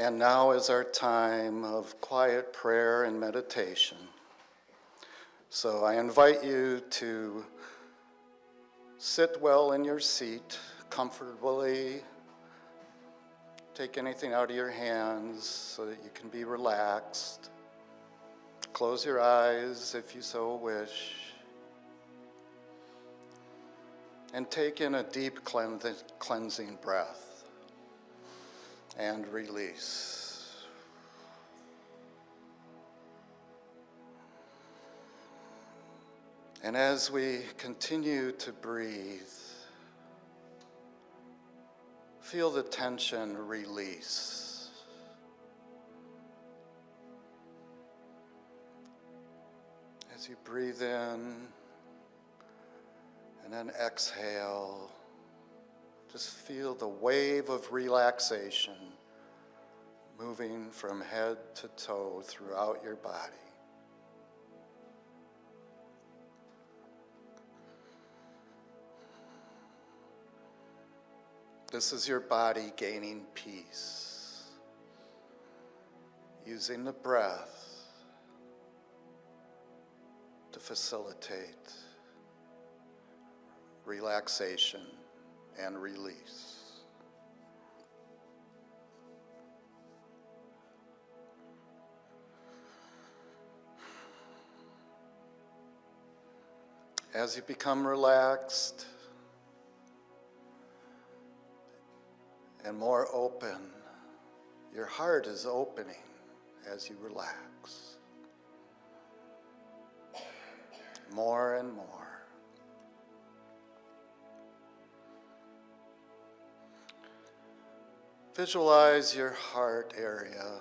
And now is our time of quiet prayer and meditation. So I invite you to sit well in your seat, comfortably. Take anything out of your hands so that you can be relaxed. Close your eyes if you so wish. And take in a deep cleansing breath and release. And as we continue to breathe, feel the tension release. As you breathe in and then exhale, just feel the wave of relaxation moving from head to toe throughout your body. This is your body gaining peace, using the breath to facilitate relaxation and release. As you become relaxed and more open, your heart is opening as you relax. More and more. Visualize your heart area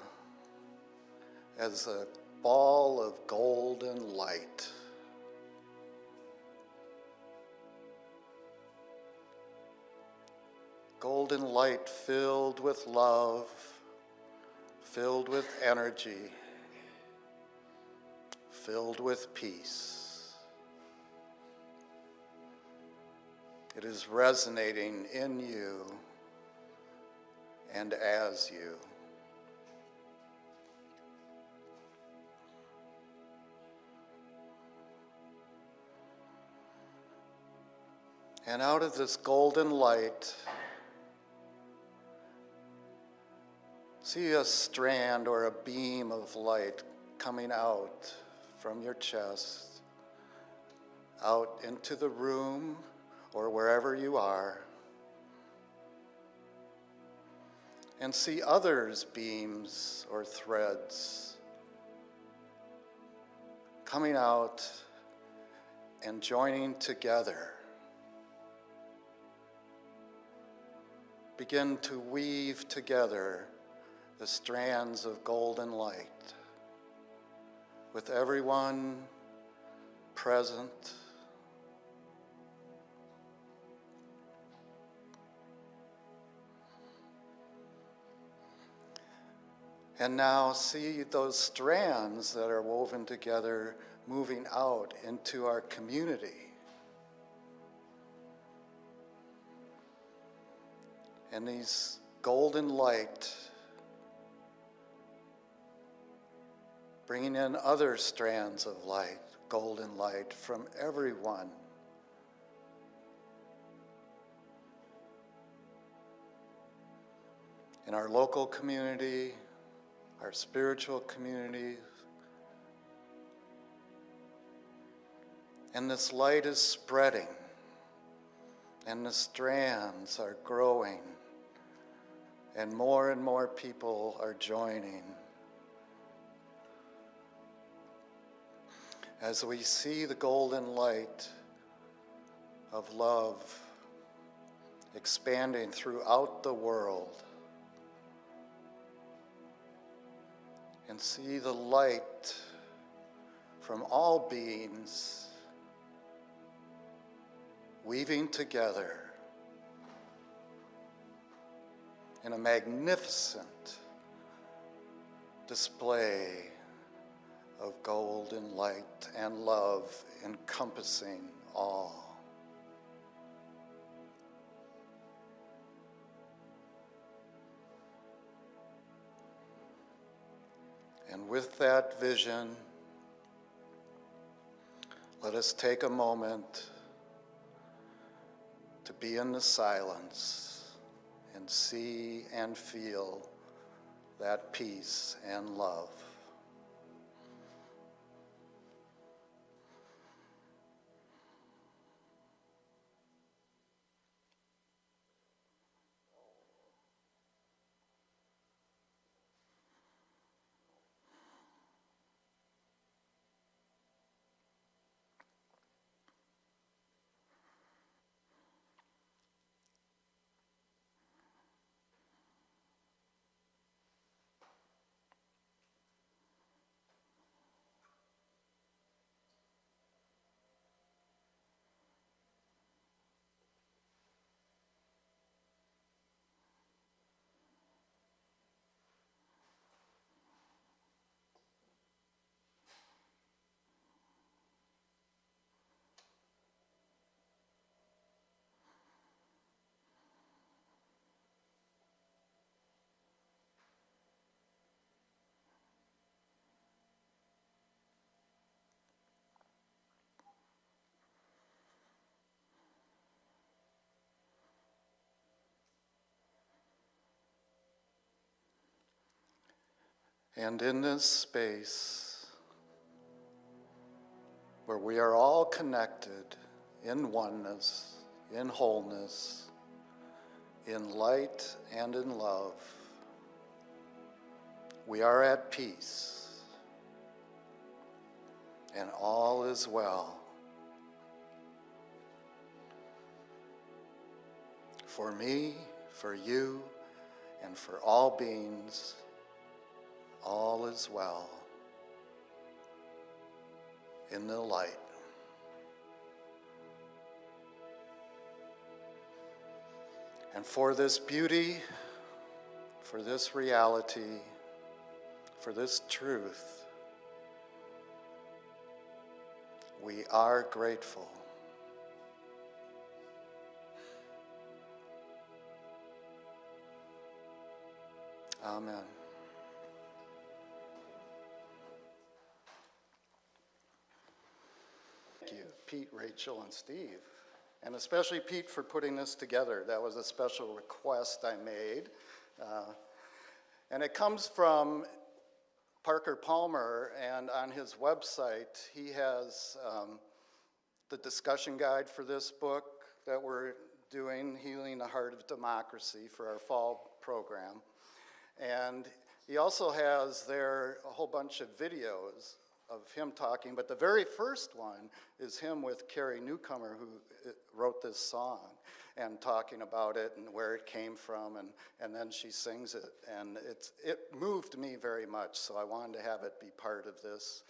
as a ball of golden light. Golden light filled with love, filled with energy, filled with peace. It is resonating in you and as you. And out of this golden light, see a strand or a beam of light coming out from your chest, out into the room or wherever you are. And see others' beams or threads coming out and joining together. Begin to weave together the strands of golden light with everyone present. And now see those strands that are woven together moving out into our community. And these golden light bringing in other strands of light, golden light from everyone. In our local community, our spiritual community. And this light is spreading, and the strands are growing, and more people are joining. As we see the golden light of love expanding throughout the world, and see the light from all beings weaving together in a magnificent display of golden light and love encompassing all. And with that vision, let us take a moment to be in the silence and see and feel that peace and love. And in this space where we are all connected in oneness, in wholeness, in light and in love, we are at peace, and all is well. For me, for you, and for all beings, all is well in the light. And for this beauty, for this reality, for this truth, we are grateful. Amen. Thank you, Pete, Rachel, and Steve. And especially Pete for putting this together. That was a special request I made. And it comes from Parker Palmer, and on his website, he has the discussion guide for this book that we're doing, Healing the Heart of Democracy, for our fall program. And he also has there a whole bunch of videos of him talking, but the very first one is him with Carrie Newcomer, who wrote this song, and talking about it and where it came from, and then she sings it. And it moved me very much, so I wanted to have it be part of this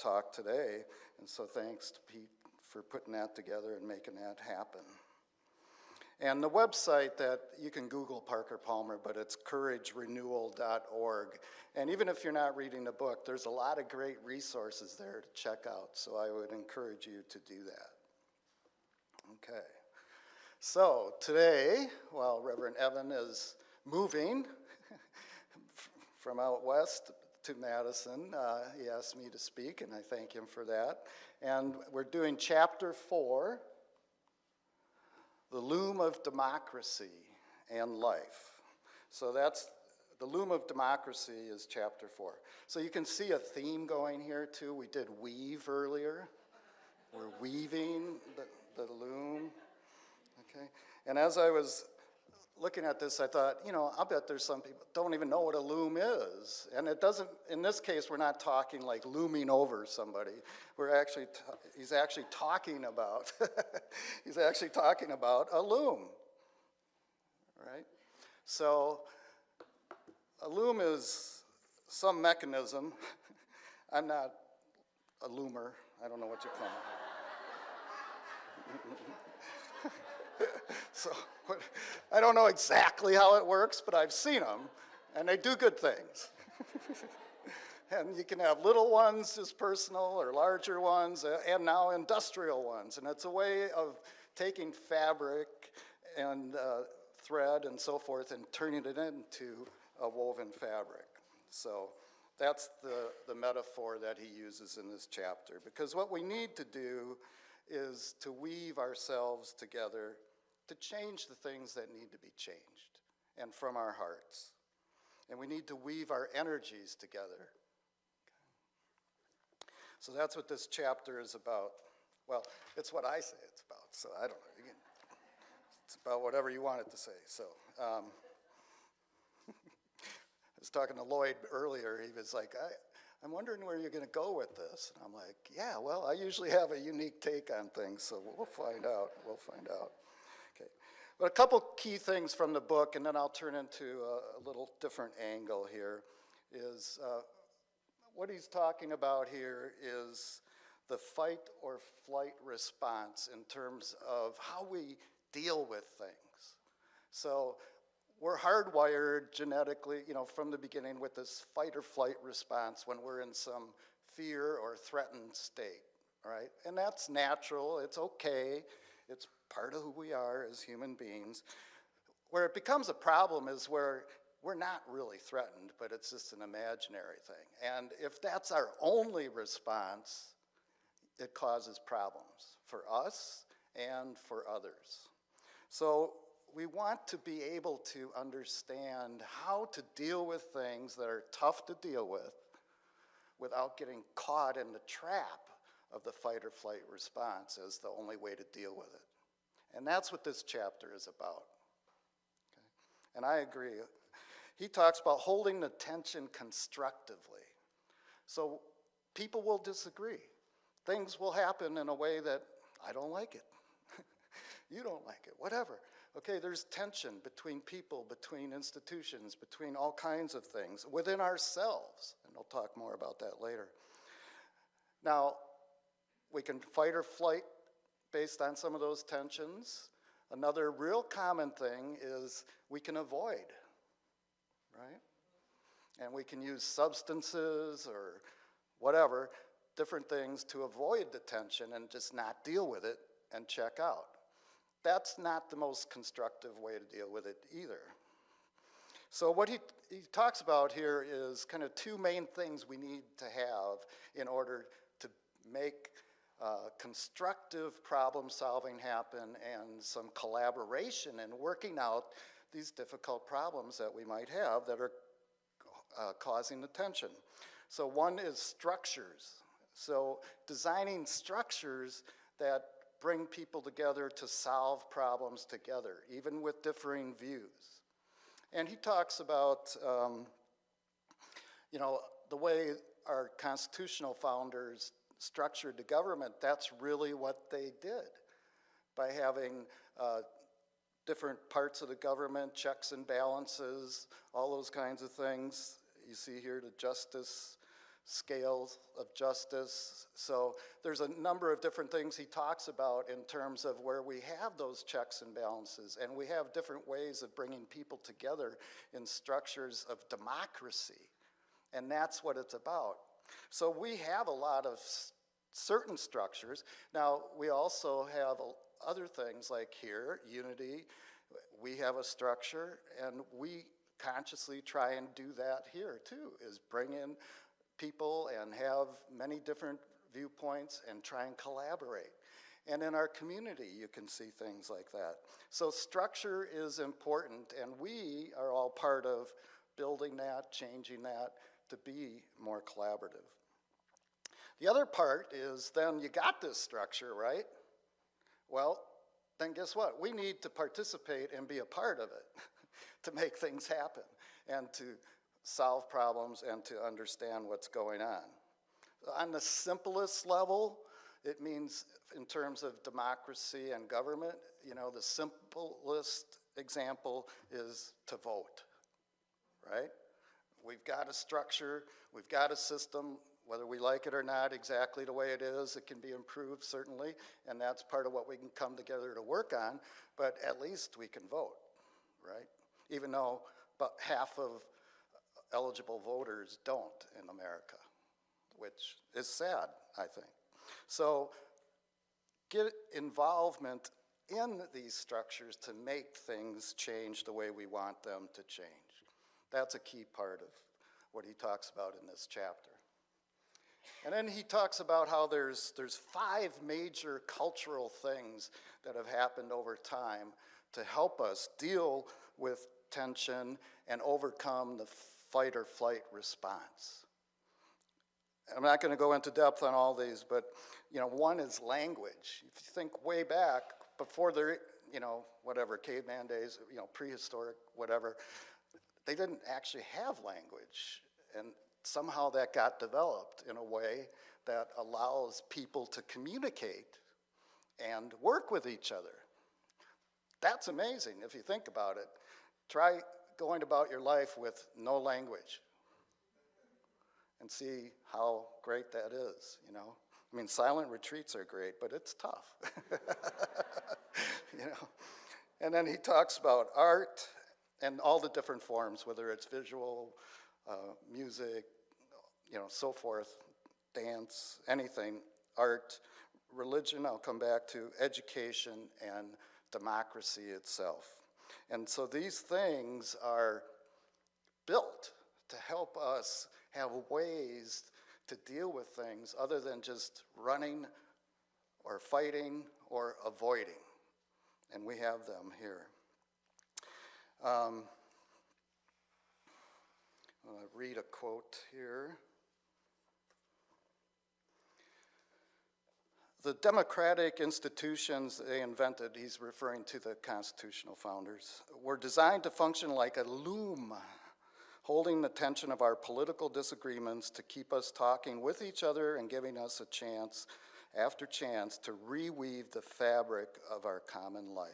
talk today. And so thanks to Pete for putting that together and making that happen. And the website that you can Google Parker Palmer, but it's couragerenewal.org. And even if you're not reading the book, there's a lot of great resources there to check out. So I would encourage you to do that. Okay. So today, while Reverend Evan is moving from out west to Madison, he asked me to speak, and I thank him for that. And we're doing chapter 4. The Loom of Democracy and Life. So that's, the Loom of Democracy is chapter 4. So you can see a theme going here too. We did weave earlier. We're weaving the loom, okay? And as I was looking at this, I thought, you know, I'll bet there's some people don't even know what a loom is. And it doesn't, in this case, we're not talking like looming over somebody. We're actually, he's actually talking about, he's actually talking about a loom, right? So a loom is some mechanism. I'm not a loomer. I don't know what you call it. So I don't know exactly how it works, but I've seen them, and they do good things. And you can have little ones, just personal, or larger ones, and now industrial ones. And it's a way of taking fabric and thread and so forth and turning it into a woven fabric. So That's the metaphor that he uses in this chapter, because what we need to do is to weave ourselves together to change the things that need to be changed, and from our hearts. And we need to weave our energies together. Okay. So that's what this chapter is about. Well, it's what I say it's about, so I don't know. It's about whatever you want it to say. So I was talking to Lloyd earlier. He was like, I'm wondering where you're going to go with this. And I'm like, yeah, well, I usually have a unique take on things, so we'll find out. We'll find out. Okay. But a couple key things from the book, and then I'll turn into a little different angle here, is what he's talking about here is the fight or flight response in terms of how we deal with things. So we're hardwired genetically, from the beginning with this fight or flight response when we're in some fear or threatened state, right? And that's natural, it's okay, it's part of who we are as human beings. Where it becomes a problem is where we're not really threatened, but it's just an imaginary thing. And if that's our only response, it causes problems for us and for others. So we want to be able to understand how to deal with things that are tough to deal with without getting caught in the trap of the fight or flight response as the only way to deal with it. And that's what this chapter is about. Okay? And I agree. He talks about holding the tension constructively. So people will disagree. Things will happen in a way that I don't like it. You don't like it, whatever. Okay, there's tension between people, between institutions, between all kinds of things, within ourselves, and we'll talk more about that later. Now, we can fight or flight based on some of those tensions. Another real common thing is we can avoid, right? And we can use substances or whatever, different things to avoid the tension and just not deal with it and check out. That's not the most constructive way to deal with it either. So what he talks about here is kind of two main things we need to have in order to make constructive problem solving happen and some collaboration in working out these difficult problems that we might have that are causing the tension. So one is structures. So designing structures that bring people together to solve problems together, even with differing views. And he talks about, the way our constitutional founders structured the government. That's really what they did by having different parts of the government, checks and balances, all those kinds of things. You see here the justice scales of justice. So there's a number of different things he talks about in terms of where we have those checks and balances, and we have different ways of bringing people together in structures of democracy, and that's what it's about. So we have a lot of certain structures. Now, we also have other things like here, unity. We have a structure, and we consciously try and do that here too, is bring in people and have many different viewpoints and try and collaborate. And in our community, you can see things like that. So structure is important, and we are all part of building that, changing that to be more collaborative. The other part is then you got this structure, right? Well, then guess what? We need to participate and be a part of it to make things happen and to solve problems and to understand what's going on. On the simplest level, it means in terms of democracy and government, the simplest example is to vote, right? We've got a structure, we've got a system, whether we like it or not exactly the way it is, it can be improved certainly, and that's part of what we can come together to work on, but at least we can vote, right? Even though about half of eligible voters don't in America, which is sad, I think. So get involvement in these structures to make things change the way we want them to change. That's a key part what he talks about in this chapter. And then he talks about how there's 5 major cultural things that have happened over time to help us deal with tension and overcome the fight or flight response. I'm not going to go into depth on all these, but one is language. If you think way back, before the whatever, caveman days, prehistoric, whatever, they didn't actually have language. And somehow that got developed in a way that allows people to communicate and work with each other. That's amazing if you think about it. Try going about your life with no language and see how great that is, I mean, silent retreats are great, but it's tough. And then he talks about art and all the different forms, whether it's visual, music, so forth, dance, anything, art, religion, I'll come back to, education, and democracy itself. And so these things are built to help us have ways to deal with things other than just running or fighting or avoiding. And we have them here. I'll read a quote here. The democratic institutions they invented, he's referring to the constitutional founders, were designed to function like a loom, holding the tension of our political disagreements to keep us talking with each other and giving us a chance after chance to reweave the fabric of our common life.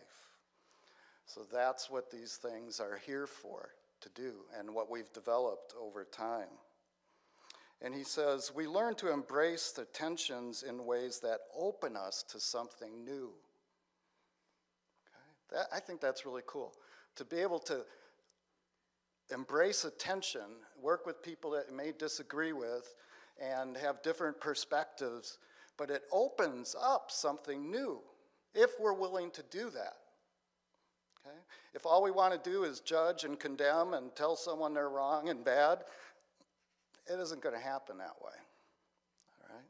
So that's what these things are here for, to do, and what we've developed over time. And he says, we learn to embrace the tensions in ways that open us to something new. Okay? I think that's really cool, to be able to embrace a tension, work with people that you may disagree with, and have different perspectives, but it opens up something new, if we're willing to do that. Okay? If all we want to do is judge and condemn and tell someone they're wrong and bad, it isn't going to happen that way. All right?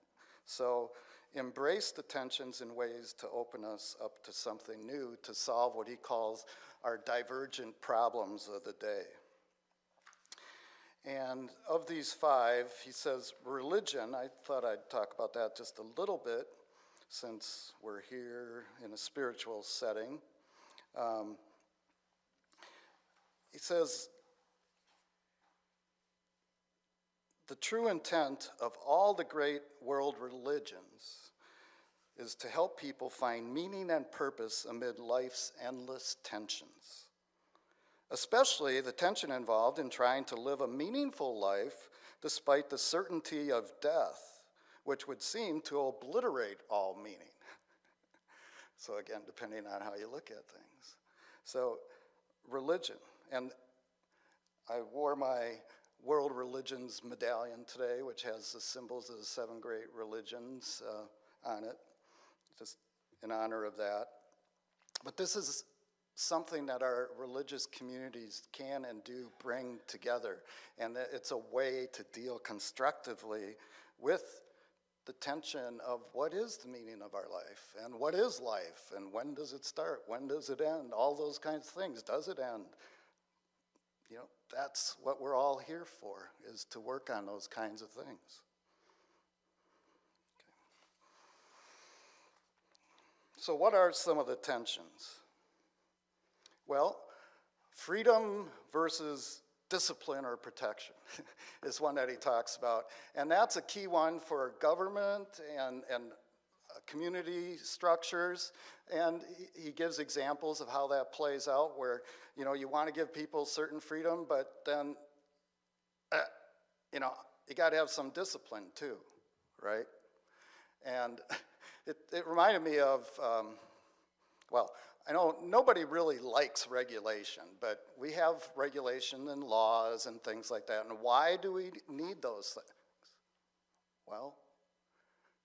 So embrace the tensions in ways to open us up to something new, to solve what he calls our divergent problems of the day. And of these 5, he says religion, I thought I'd talk about that just a little bit since we're here in a spiritual setting. He says, the true intent of all the great world religions is to help people find meaning and purpose amid life's endless tensions. Especially the tension involved in trying to live a meaningful life despite the certainty of death, which would seem to obliterate all meaning. So again, depending on how you look at things. So religion, and I wore my World Religions medallion today, which has the symbols of the 7 great religions on it, just in honor of that. But this is something that our religious communities can and do bring together. And it's a way to deal constructively with the tension of what is the meaning of our life, and what is life, and when does it start, when does it end, all those kinds of things. Does it end? That's what we're all here for, is to work on those kinds of things. Okay. So what are some of the tensions? Well, freedom versus discipline or protection is one that he talks about. And that's a key one for government and community structures. And he gives examples of how that plays out, where you want to give people certain freedom, but then you got to have some discipline too, right? And it reminded me of, well, I know nobody really likes regulation, but we have regulation and laws and things like that. And why do we need those things? Well,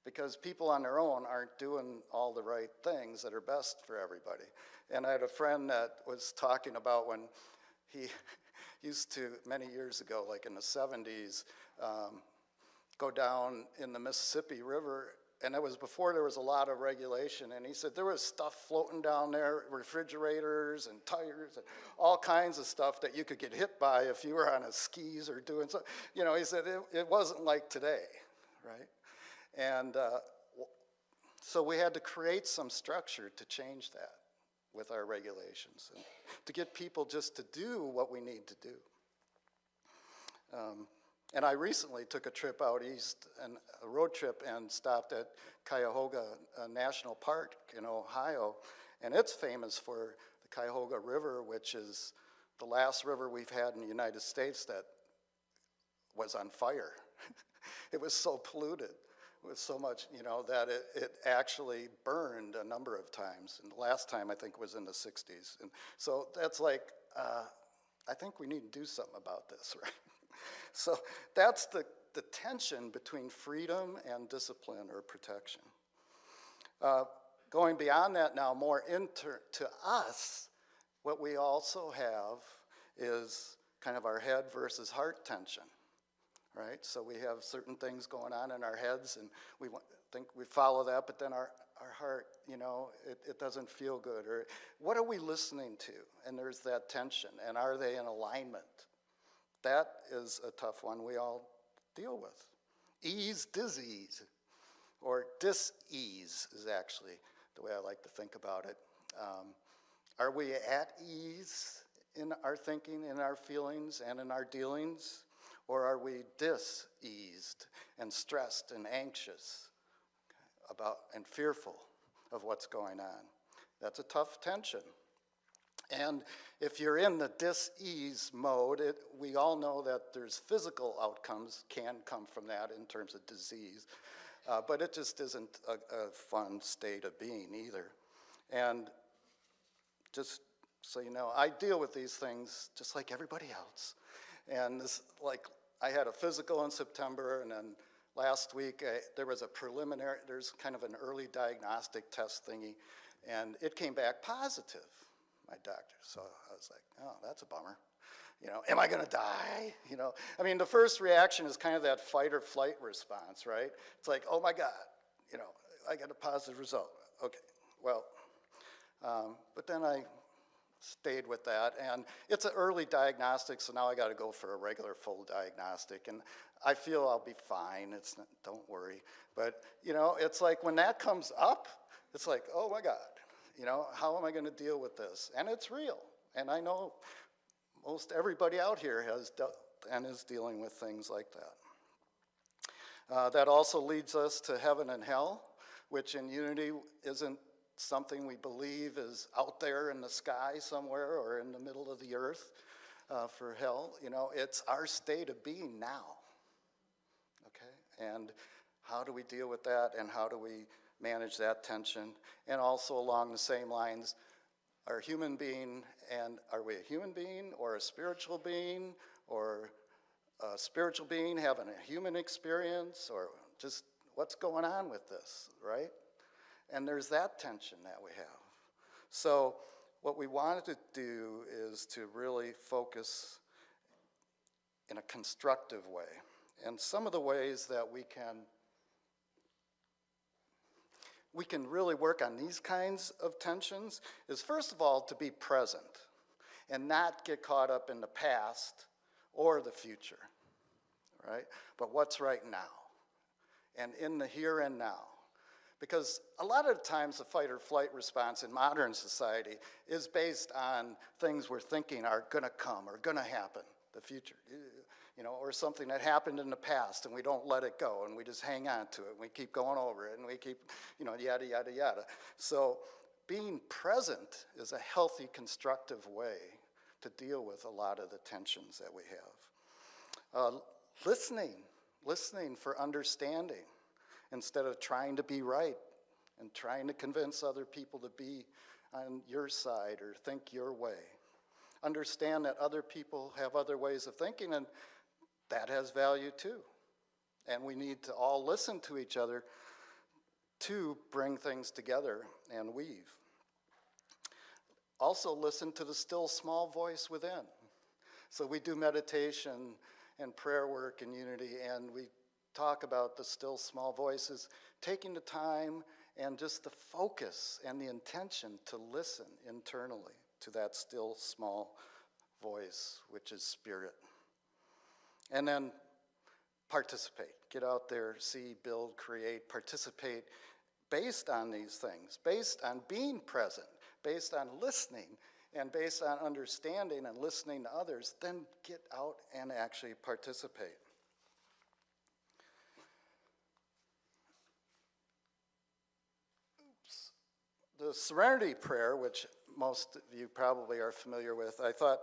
because people on their own aren't doing all the right things that are best for everybody. And I had a friend that was talking about when he used to, many years ago, like in the 70s, go down in the Mississippi River, and it was before there was a lot of regulation, and he said there was stuff floating down there, refrigerators and tires and all kinds of stuff that you could get hit by if you were on a skis or doing something. You know, he said it wasn't like today, right? And so we had to create some structure to change that with our regulations, and to get people just to do what we need to do. And I recently took a trip out east, and a road trip, and stopped at Cuyahoga National Park in Ohio, and it's famous for the Cuyahoga River, which is the last river we've had in the United States that was on fire. It was so polluted with so much, that it actually burned a number of times. And the last time, I think, was in the 60s. And so that's like, I think we need to do something about this, right? So that's the tension between freedom and discipline or protection. Going beyond that now, more to us, what we also have is kind of our head versus heart tension. Right? So we have certain things going on in our heads, and we think we follow that, but then our heart, it doesn't feel good. Or what are we listening to? And there's that tension, and are they in alignment? That is a tough one we all deal with. Ease, disease, or dis-ease is actually the way I like to think about it. Are we at ease in our thinking, in our feelings, and in our dealings? Or are we dis-eased and stressed and anxious about and fearful of what's going on? That's a tough tension. And if you're in the dis-ease mode, we all know that there's physical outcomes can come from that in terms of disease, but it just isn't a fun state of being either. And just so you know, I deal with these things just like everybody else. And this, like, I had a physical in September, and then last week there was a preliminary, there's kind of an early diagnostic test thingy, and it came back positive, my doctor. So I was like, oh, that's a bummer. Am I gonna die? I mean, the first reaction is kind of that fight or flight response, right? It's like, oh my God, I got a positive result. Okay, well, but then I stayed with that, and it's an early diagnostic, so now I got to go for a regular full diagnostic, and I feel I'll be fine. It's not, don't worry, but it's like when that comes up, it's like, oh my God, how am I going to deal with this? And it's real, and I know most everybody out here has dealt and is dealing with things like that. That also leads us to heaven and hell, which in Unity isn't something we believe is out there in the sky somewhere or in the middle of the earth for hell. It's our state of being now, okay? And how do we deal with that, and how do we manage that tension? And also along the same lines, are we a human being or a spiritual being, or a spiritual being having a human experience, or just what's going on with this, right? And there's that tension that we have. So what we wanted to do is to really focus in a constructive way. And some of the ways that we can really work on these kinds of tensions is, first of all, to be present and not get caught up in the past or the future, right? But what's right now, and in the here and now. Because a lot of times the fight or flight response in modern society is based on things we're thinking are gonna come or gonna happen, the future, or something that happened in the past, and we don't let it go, and we just hang on to it, and we keep going over it, and we keep, yada, yada, yada. So being present is a healthy, constructive way to deal with a lot of the tensions that we have. Listening for understanding, instead of trying to be right and trying to convince other people to be on your side or think your way. Understand that other people have other ways of thinking, and that has value too. And we need to all listen to each other to bring things together and weave. Also listen to the still small voice within. So we do meditation and prayer work in unity, and we talk about the still small voices, taking the time and just the focus and the intention to listen internally to that still small voice, which is spirit. And then participate. Get out there, see, build, create, participate based on these things, based on being present, based on listening, and based on understanding and listening to others, then get out and actually participate. Oops. The Serenity Prayer, which most of you probably are familiar with, I thought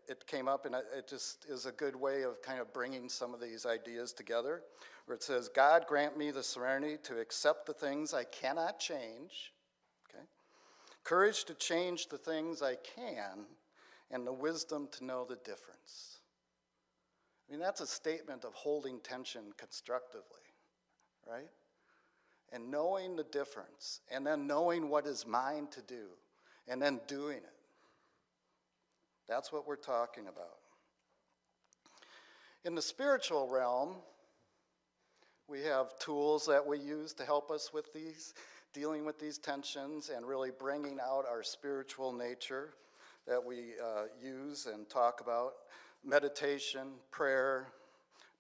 it came up, and it just is a good way of kind of bringing some of these ideas together, where it says, God grant me the serenity to accept the things I cannot change, okay? Courage to change the things I can, and the wisdom to know the difference. I mean, that's a statement of holding tension constructively, right? And knowing the difference, and then knowing what is mine to do, and then doing it. That's what we're talking about. In the spiritual realm, we have tools that we use to help us with these, dealing with these tensions and really bringing out our spiritual nature that we use and talk about. Meditation, prayer,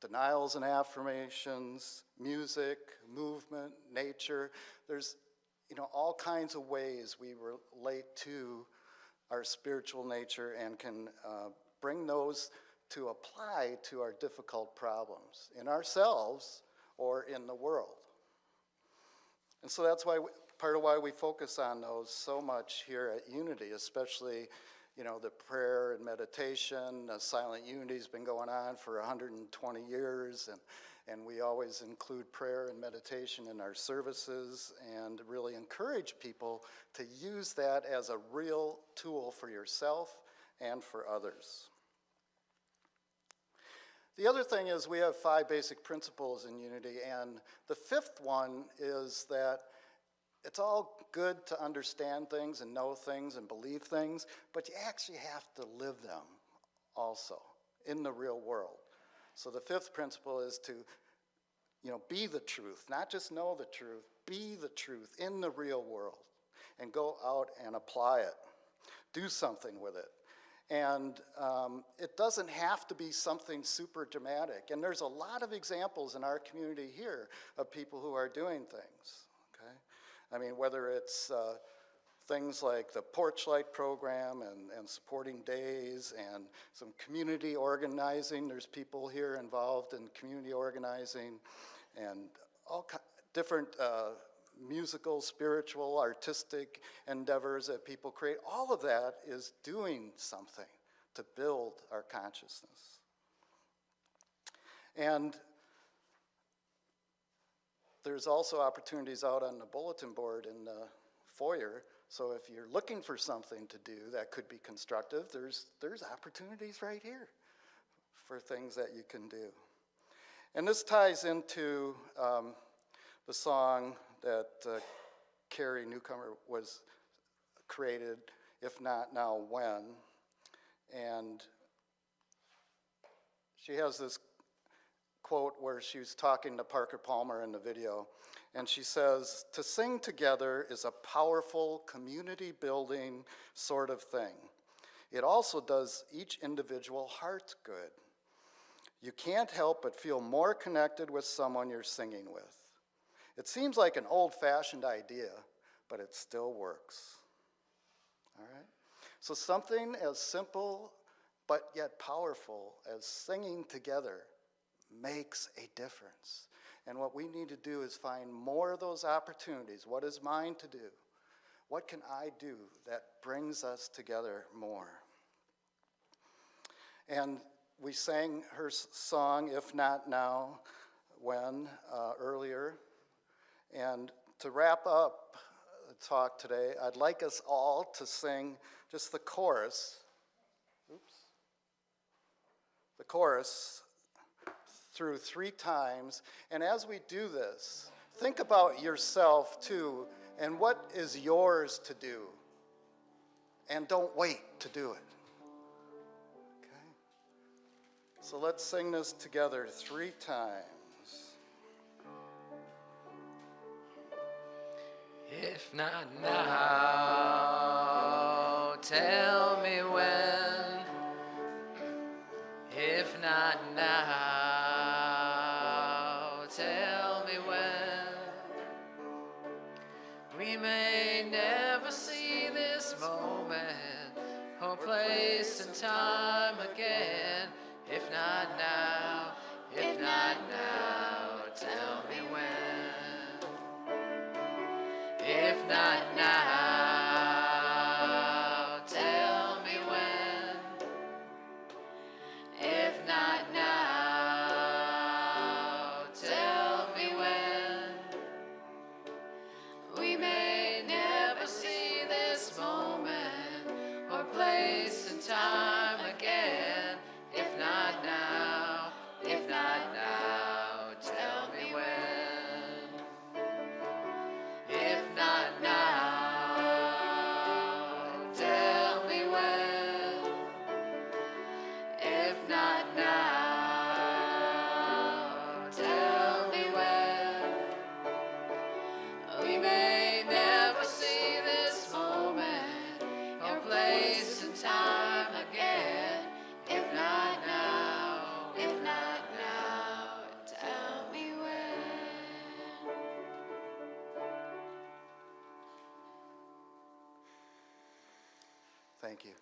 denials and affirmations, music, movement, nature. There's all kinds of ways we relate to our spiritual nature and can bring those to apply to our difficult problems in ourselves or in the world. And so that's why part of why we focus on those so much here at Unity, especially the prayer and meditation. Silent Unity has been going on for 120 years, and we always include prayer and meditation in our services and really encourage people to use that as a real tool for yourself and for others. The other thing is we have 5 basic principles in Unity, and the 5th one is that it's all good to understand things and know things and believe things, but you actually have to live them also in the real world. So the 5th principle is to be the truth, not just know the truth, be the truth in the real world and go out and apply it. Do something with it. And it doesn't have to be something super dramatic. And there's a lot of examples in our community here of people who are doing things, okay? I mean, whether it's things like the Porch Light program and supporting days and some community organizing. There's people here involved in community organizing and all different musical, spiritual, artistic endeavors that people create. All of that is doing something to build our consciousness. And there's also opportunities out on the bulletin board in the foyer. So if you're looking for something to do that could be constructive, there's opportunities right here for things that you can do. And this ties into the song that Carrie Newcomer was created, If Not Now, When? And she has this quote where she's talking to Parker Palmer in the video, and she says, "To sing together is a powerful community building sort of thing. It also does each individual heart good. You can't help but feel more connected with someone you're singing with. It seems like an old-fashioned idea, but it still works." All right? So something as simple but yet powerful as singing together makes a difference. And what we need to do is find more of those opportunities. What is mine to do? What can I do that brings us together more? And we sang her song, If Not Now, When, earlier. And to wrap up the talk today, I'd like us all to sing just the chorus. Oops. The chorus through 3 times. And as we do this, think about yourself too, and what is yours to do. And don't wait to do it. Okay? So let's sing this together 3 times. If not now, tell me when. If not now, tell me when. We may never see this moment or place and time again. If not now, if not now, tell me when. If not now, tell me when. If not now, tell me when. We may never see this moment or place and time again. If not now, if not now, tell me when. If not now, tell me when. If not now, tell me when. We may never see this moment or place and time again. If not now, if not now, tell me when. Thank you.